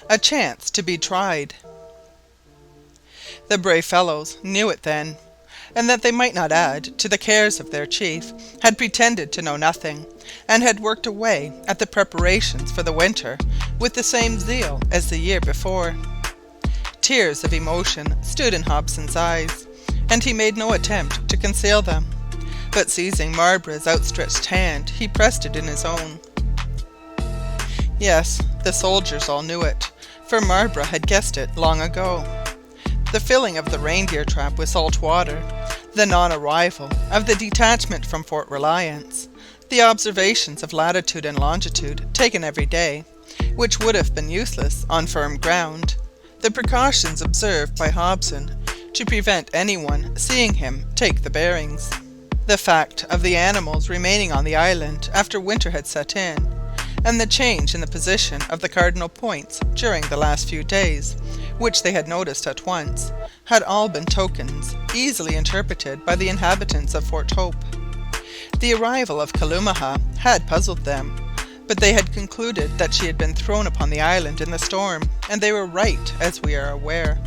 A chance to be tried. The brave fellows knew it then, and that they might not add to the cares of their chief, had pretended to know nothing, and had worked away at the preparations for the winter with the same zeal as the year before. Tears of emotion stood in Hobson's eyes, and he made no attempt to conceal them, but seizing Marbra's outstretched hand, he pressed it in his own. Yes, the soldiers all knew it, for Marbra had guessed it long ago. The filling of the reindeer trap with salt water, the non-arrival of the detachment from Fort Reliance, the observations of latitude and longitude taken every day, which would have been useless on firm ground, the precautions observed by Hobson to prevent anyone seeing him take the bearings, the fact of the animals remaining on the island after winter had set in, and the change in the position of the cardinal points during the last few days, which they had noticed at once, had all been tokens easily interpreted by the inhabitants of Fort Hope. The arrival of Kalumah had puzzled them, but they had concluded that she had been thrown upon the island in the storm, and they were right, as we are aware.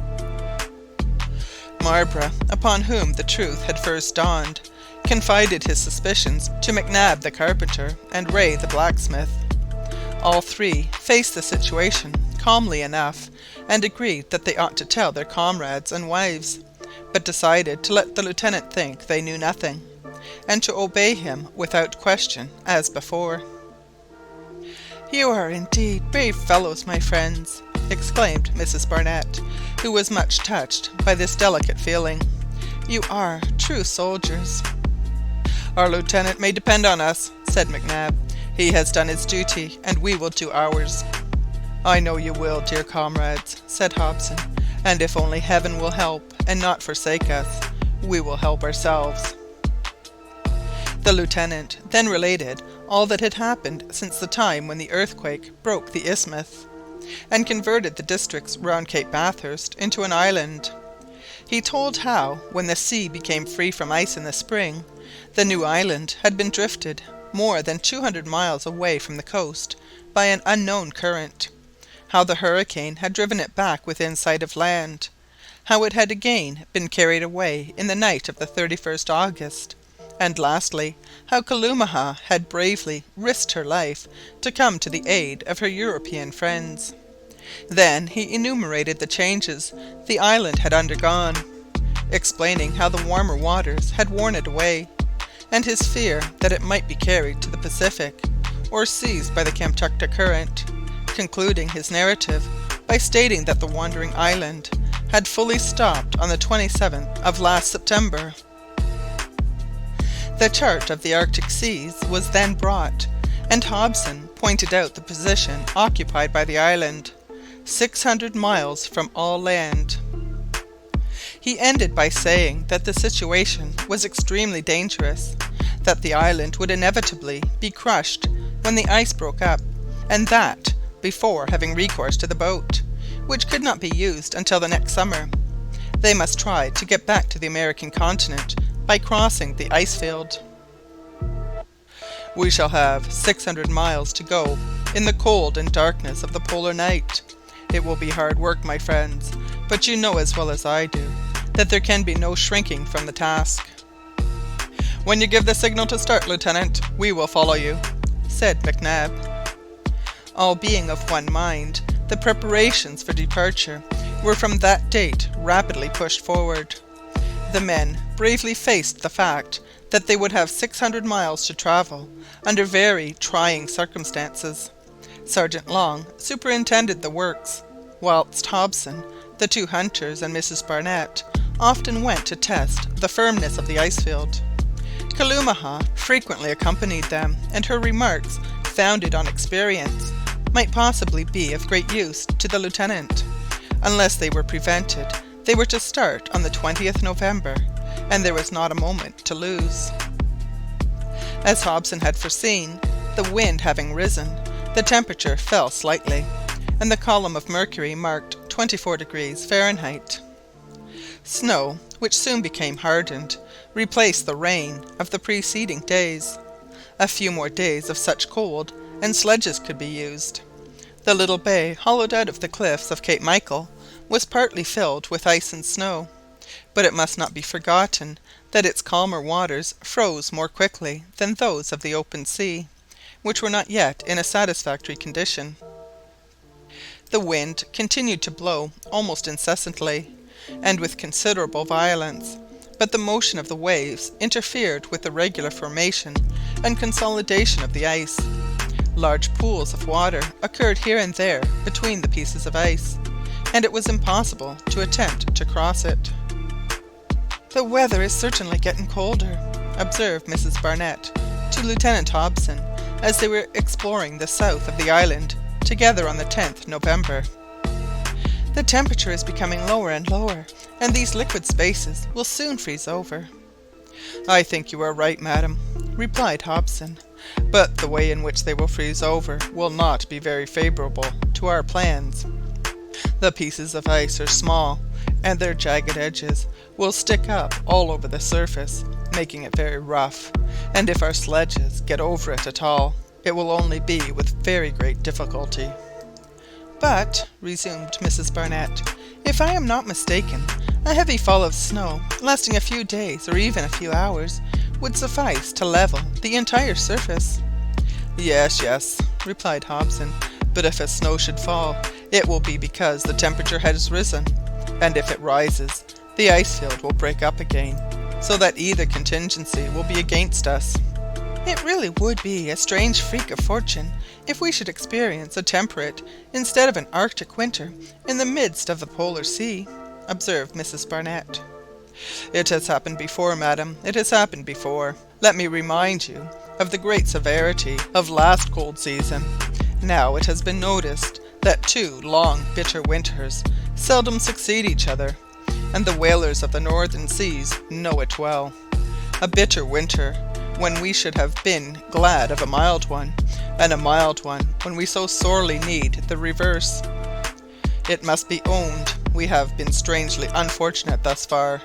Marbre, upon whom the truth had first dawned, confided his suspicions to Mac Nab the carpenter and Ray the blacksmith. All three faced the situation calmly enough, and agreed that they ought to tell their comrades and wives, but decided to let the lieutenant think they knew nothing, and to obey him without question as before. "You are indeed brave fellows, my friends," exclaimed Mrs Barnett, who was much touched by this delicate feeling. "You are true soldiers." "Our lieutenant may depend on us," said Mac Nab. "He has done his duty, and we will do ours." "I know you will, dear comrades," said Hobson, "and if only heaven will help and not forsake us, we will help ourselves." The lieutenant then related all that had happened since the time when the earthquake broke the isthmus, and converted the districts round Cape Bathurst into an island. He told how, when the sea became free from ice in the spring, the new island had been drifted more than 200 miles away from the coast by an unknown current, how the hurricane had driven it back within sight of land, how it had again been carried away in the night of the 31st August, and lastly, how Kalumah had bravely risked her life to come to the aid of her European friends. Then he enumerated the changes the island had undergone, explaining how the warmer waters had worn it away, and his fear that it might be carried to the Pacific, or seized by the Kamtchatka current, concluding his narrative by stating that the wandering island had fully stopped on the 27th of last September. The chart of the Arctic seas was then brought, and Hobson pointed out the position occupied by the island, 600 miles from all land. He ended by saying that the situation was extremely dangerous, that the island would inevitably be crushed when the ice broke up, and that, before having recourse to the boat, which could not be used until the next summer, they must try to get back to the American continent by crossing the ice field. "We shall have 600 miles to go in the cold and darkness of the polar night. It will be hard work, my friends, but you know as well as I do that there can be no shrinking from the task." "When you give the signal to start, Lieutenant, we will follow you," said Mac Nab. All being of one mind, the preparations for departure were from that date rapidly pushed forward. The men bravely faced the fact that they would have 600 miles to travel under very trying circumstances. Sergeant Long superintended the works, whilst Hobson, the two hunters, and Mrs Barnett often went to test the firmness of the icefield. Kalumah frequently accompanied them, and her remarks, founded on experience, might possibly be of great use to the lieutenant. Unless they were prevented, they were to start on the 20th November, and there was not a moment to lose. As Hobson had foreseen, the wind having risen, the temperature fell slightly, and the column of mercury marked 24 degrees Fahrenheit. Snow, which soon became hardened, replaced the rain of the preceding days. A few more days of such cold, and sledges could be used. The little bay hollowed out of the cliffs of Cape Michael was partly filled with ice and snow, but it must not be forgotten that its calmer waters froze more quickly than those of the open sea, which were not yet in a satisfactory condition. The wind continued to blow almost incessantly, and with considerable violence, but the motion of the waves interfered with the regular formation and consolidation of the ice. Large pools of water occurred here and there between the pieces of ice, and it was impossible to attempt to cross it. "The weather is certainly getting colder," observed Mrs Barnett to Lieutenant Hobson as they were exploring the south of the island together on the 10th November. "The temperature is becoming lower and lower, and these liquid spaces will soon freeze over." "I think you are right, madam," replied Hobson, "but the way in which they will freeze over will not be very favourable to our plans. The pieces of ice are small, and their jagged edges will stick up all over the surface, making it very rough, and if our sledges get over it at all, it will only be with very great difficulty." "But," resumed Mrs Barnett, "if I am not mistaken, a heavy fall of snow, lasting a few days or even a few hours, would suffice to level the entire surface." Yes, replied Hobson, "but if a snow should fall, it will be because the temperature has risen, and if it rises, the ice field will break up again, so that either contingency will be against us." "It really would be a strange freak of fortune if we should experience a temperate instead of an Arctic winter in the midst of the Polar Sea," observed Mrs Barnett. "It has happened before, madam, it has happened before. Let me remind you of the great severity of last cold season. Now it has been noticed that 2 long bitter winters seldom succeed each other, and the whalers of the northern seas know it well. A bitter winter when we should have been glad of a mild one, and a mild one when we so sorely need the reverse. It must be owned we have been strangely unfortunate thus far,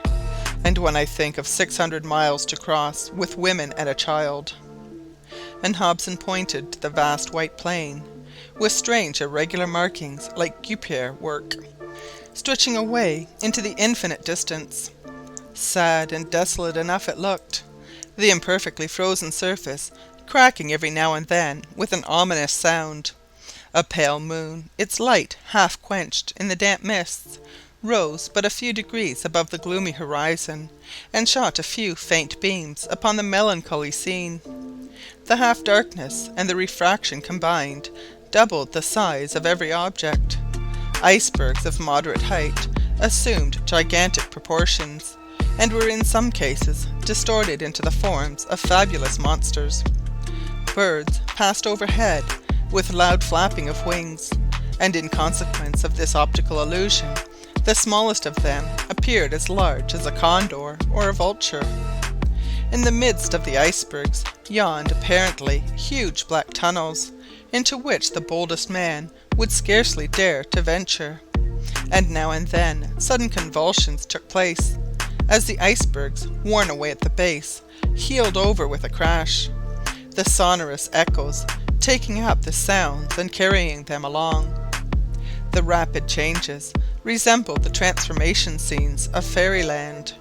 and when I think of 600 miles to cross with women and a child," and Hobson pointed to the vast white plain, with strange irregular markings like guipure work, stretching away into the infinite distance. Sad and desolate enough it looked, the imperfectly frozen surface cracking every now and then with an ominous sound. A pale moon, its light half quenched in the damp mists, rose but a few degrees above the gloomy horizon, and shot a few faint beams upon the melancholy scene. The half-darkness and the refraction combined doubled the size of every object. Icebergs of moderate height assumed gigantic proportions, and were in some cases distorted into the forms of fabulous monsters. Birds passed overhead with loud flapping of wings, and in consequence of this optical illusion, the smallest of them appeared as large as a condor or a vulture. In the midst of the icebergs yawned apparently huge black tunnels, into which the boldest man would scarcely dare to venture, and now and then sudden convulsions took place, as the icebergs, worn away at the base, heeled over with a crash, the sonorous echoes taking up the sounds and carrying them along. The rapid changes resembled the transformation scenes of fairyland,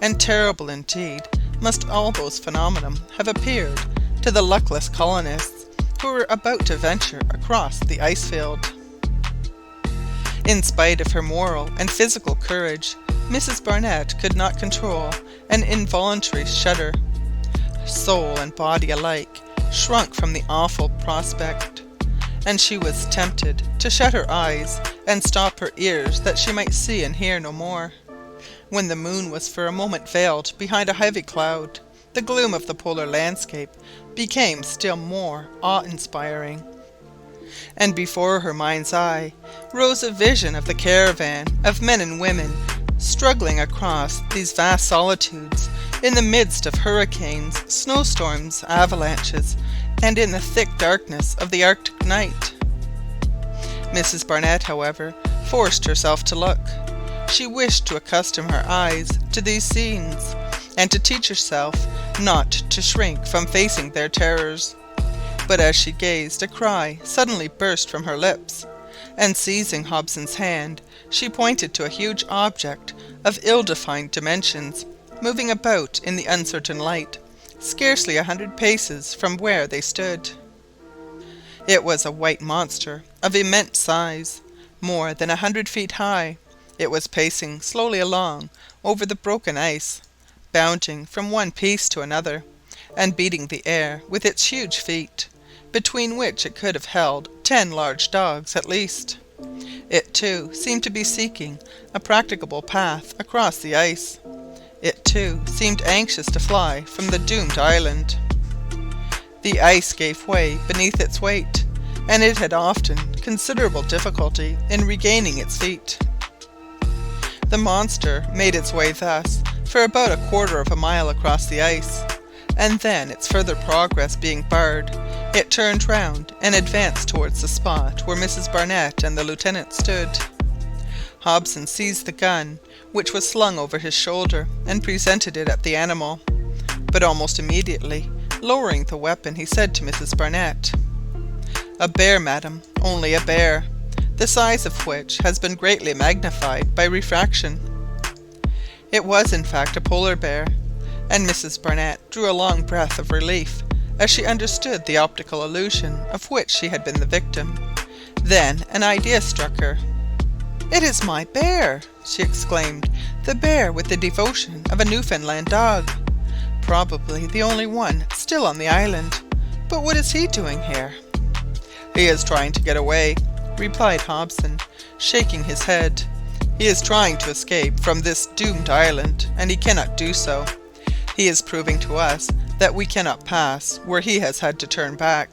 and terrible indeed must all those phenomena have appeared to the luckless colonists who were about to venture across the ice field. In spite of her moral and physical courage, Mrs Barnett could not control an involuntary shudder. Soul and body alike shrunk from the awful prospect, and she was tempted to shut her eyes and stop her ears that she might see and hear no more. When the moon was for a moment veiled behind a heavy cloud, the gloom of the polar landscape became still more awe-inspiring, and before her mind's eye rose a vision of the caravan of men and women struggling across these vast solitudes in the midst of hurricanes, snowstorms, avalanches, and in the thick darkness of the Arctic night. Mrs Barnett, however, forced herself to look. She wished to accustom her eyes to these scenes, and to teach herself not to shrink from facing their terrors. But as she gazed, a cry suddenly burst from her lips, and seizing Hobson's hand, she pointed to a huge object of ill-defined dimensions, moving about in the uncertain light, scarcely 100 paces from where they stood. It was a white monster of immense size, more than 100 feet high. It was pacing slowly along over the broken ice, bounding from one piece to another, and beating the air with its huge feet, between which it could have held 10 large dogs at least. It too seemed to be seeking a practicable path across the ice. It too seemed anxious to fly from the doomed island. The ice gave way beneath its weight, and it had often considerable difficulty in regaining its feet. The monster made its way thus for about a quarter of a mile across the ice, and then, its further progress being barred, it turned round and advanced towards the spot where Mrs Barnett and the lieutenant stood. Hobson seized the gun, which was slung over his shoulder, and presented it at the animal, but almost immediately, lowering the weapon, he said to Mrs Barnett, "A bear, madam, only a bear, the size of which has been greatly magnified by refraction." It was in fact a polar bear, and Mrs Barnett drew a long breath of relief as she understood the optical illusion of which she had been the victim. Then an idea struck her. "It is my bear!" she exclaimed, "the bear with the devotion of a Newfoundland dog, probably the only one still on the island. But what is he doing here?" "He is trying to get away," replied Hobson, shaking his head. "He is trying to escape from this doomed island, and he cannot do so. He is proving to us that we cannot pass where he has had to turn back."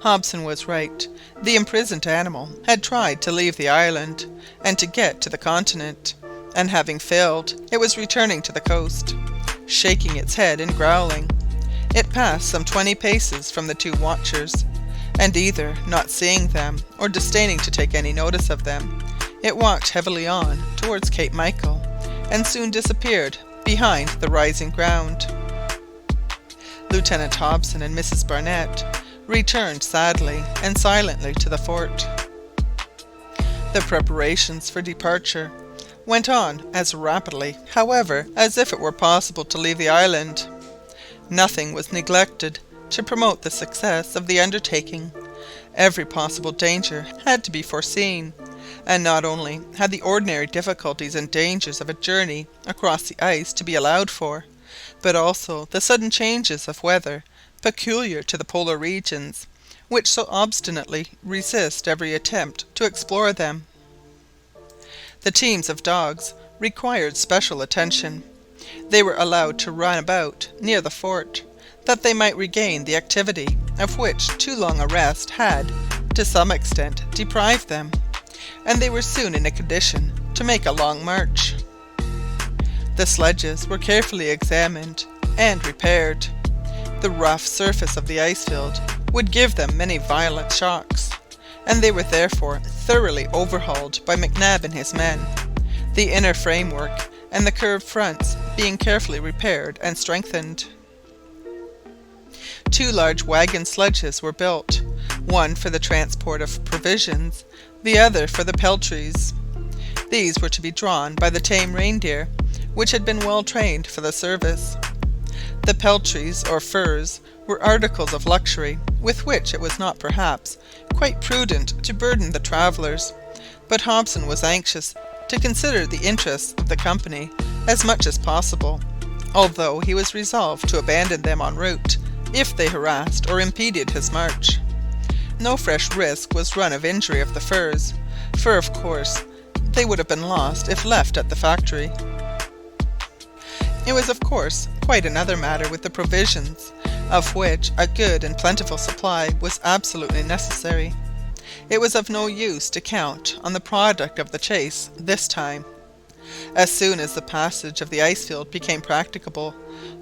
Hobson was right. The imprisoned animal had tried to leave the island and to get to the continent, and having failed, it was returning to the coast, shaking its head and growling. It passed some 20 paces from the two watchers, and either not seeing them or disdaining to take any notice of them, it walked heavily on towards Cape Michael, and soon disappeared behind the rising ground. Lieutenant Hobson and Mrs Barnett returned sadly and silently to the fort. The preparations for departure went on as rapidly, however, as if it were possible to leave the island. Nothing was neglected to promote the success of the undertaking. Every possible danger had to be foreseen, and not only had the ordinary difficulties and dangers of a journey across the ice to be allowed for, but also the sudden changes of weather peculiar to the polar regions, which so obstinately resist every attempt to explore them. The teams of dogs required special attention. They were allowed to run about near the fort, that they might regain the activity of which too long a rest had, to some extent, deprived them, and they were soon in a condition to make a long march. The sledges were carefully examined and repaired. The rough surface of the icefield would give them many violent shocks, and they were therefore thoroughly overhauled by Mac Nab and his men, the inner framework and the curved fronts being carefully repaired and strengthened. 2 large wagon sledges were built, one for the transport of provisions, the other for the peltries. These were to be drawn by the tame reindeer, which had been well trained for the service. The peltries, or furs, were articles of luxury with which it was not perhaps quite prudent to burden the travellers, but Hobson was anxious to consider the interests of the company as much as possible, although he was resolved to abandon them en route if they harassed or impeded his march. No fresh risk was run of injury of the furs, for of course they would have been lost if left at the factory. It was of course quite another matter with the provisions, of which a good and plentiful supply was absolutely necessary. It was of no use to count on the product of the chase this time. As soon as the passage of the icefield became practicable,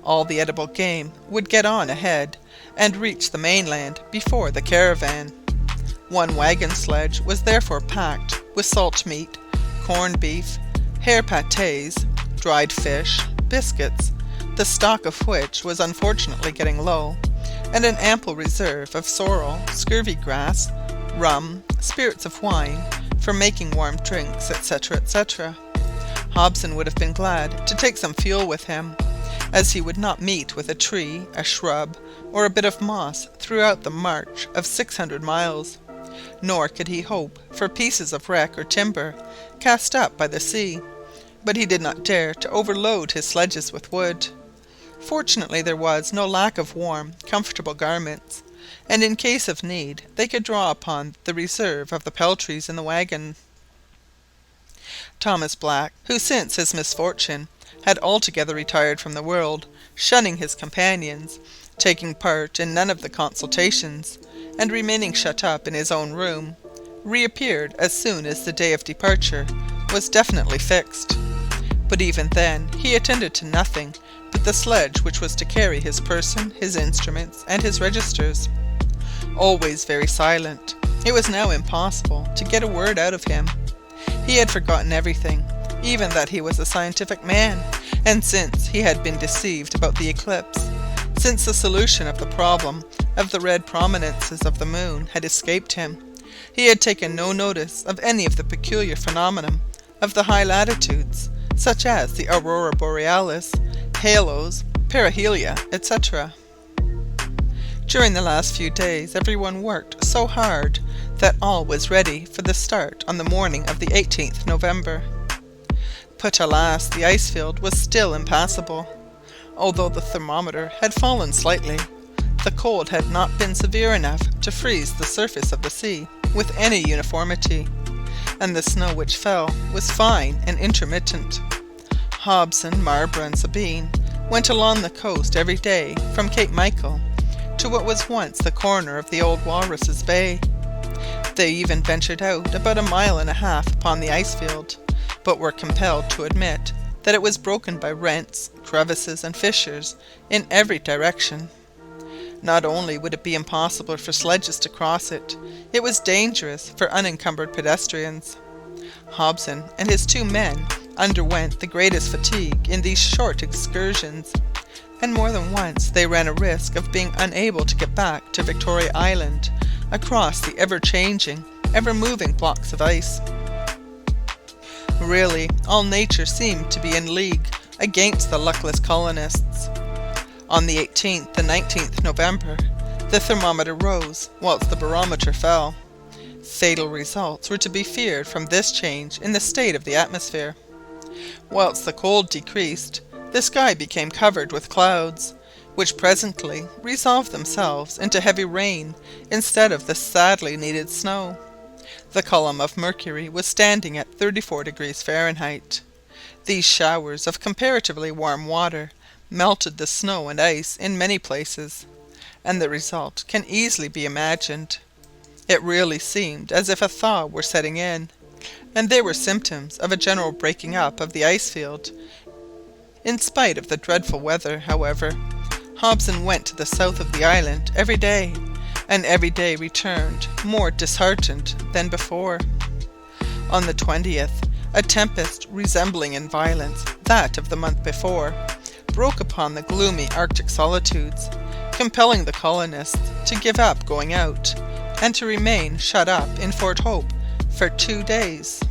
all the edible game would get on ahead and reach the mainland before the caravan. 1 wagon sledge was therefore packed with salt meat, corned beef, hare pâtés, dried fish, biscuits, the stock of which was unfortunately getting low, and an ample reserve of sorrel, scurvy grass, rum, spirits of wine for making warm drinks, etc., etc. Hobson would have been glad to take some fuel with him, as he would not meet with a tree, a shrub, or a bit of moss throughout the march of 600 miles, nor could he hope for pieces of wreck or timber cast up by the sea, but he did not dare to overload his sledges with wood. Fortunately there was no lack of warm, comfortable garments, and in case of need they could draw upon the reserve of the peltries in the wagon. Thomas Black, who since his misfortune had altogether retired from the world, shunning his companions, taking part in none of the consultations, and remaining shut up in his own room, reappeared as soon as the day of departure was definitely fixed. But even then he attended to nothing but the sledge which was to carry his person, his instruments, and his registers. Always very silent, it was now impossible to get a word out of him. He had forgotten everything, even that he was a scientific man, and since he had been deceived about the eclipse, since the solution of the problem of the red prominences of the moon had escaped him, he had taken no notice of any of the peculiar phenomena of the high latitudes, such as the aurora borealis, halos, perihelia, etc. During the last few days everyone worked so hard that all was ready for the start on the morning of the 18th November. But alas, the ice field was still impassable. Although the thermometer had fallen slightly, the cold had not been severe enough to freeze the surface of the sea with any uniformity, and the snow which fell was fine and intermittent. Hobson, Marbre, and Sabine went along the coast every day from Cape Michael to what was once the corner of the old Walruses' Bay. They even ventured out about 1.5 miles upon the ice field, but were compelled to admit that it was broken by rents, crevices, and fissures in every direction. Not only would it be impossible for sledges to cross it, it was dangerous for unencumbered pedestrians. Hobson and his 2 men underwent the greatest fatigue in these short excursions, and more than once they ran a risk of being unable to get back to Victoria Island across the ever-changing, ever-moving blocks of ice. Really, all nature seemed to be in league against the luckless colonists. On the 18th and 19th November, the thermometer rose whilst the barometer fell. Fatal results were to be feared from this change in the state of the atmosphere. Whilst the cold decreased, the sky became covered with clouds, which presently resolved themselves into heavy rain instead of the sadly needed snow. The column of mercury was standing at 34 degrees Fahrenheit. These showers of comparatively warm water melted the snow and ice in many places, and the result can easily be imagined. It really seemed as if a thaw were setting in, and there were symptoms of a general breaking up of the ice field. In spite of the dreadful weather, however, Hobson went to the south of the island every day, and every day returned more disheartened than before. On the 20th, a tempest resembling in violence that of the month before broke upon the gloomy Arctic solitudes, compelling the colonists to give up going out, and to remain shut up in Fort Hope for 2 days.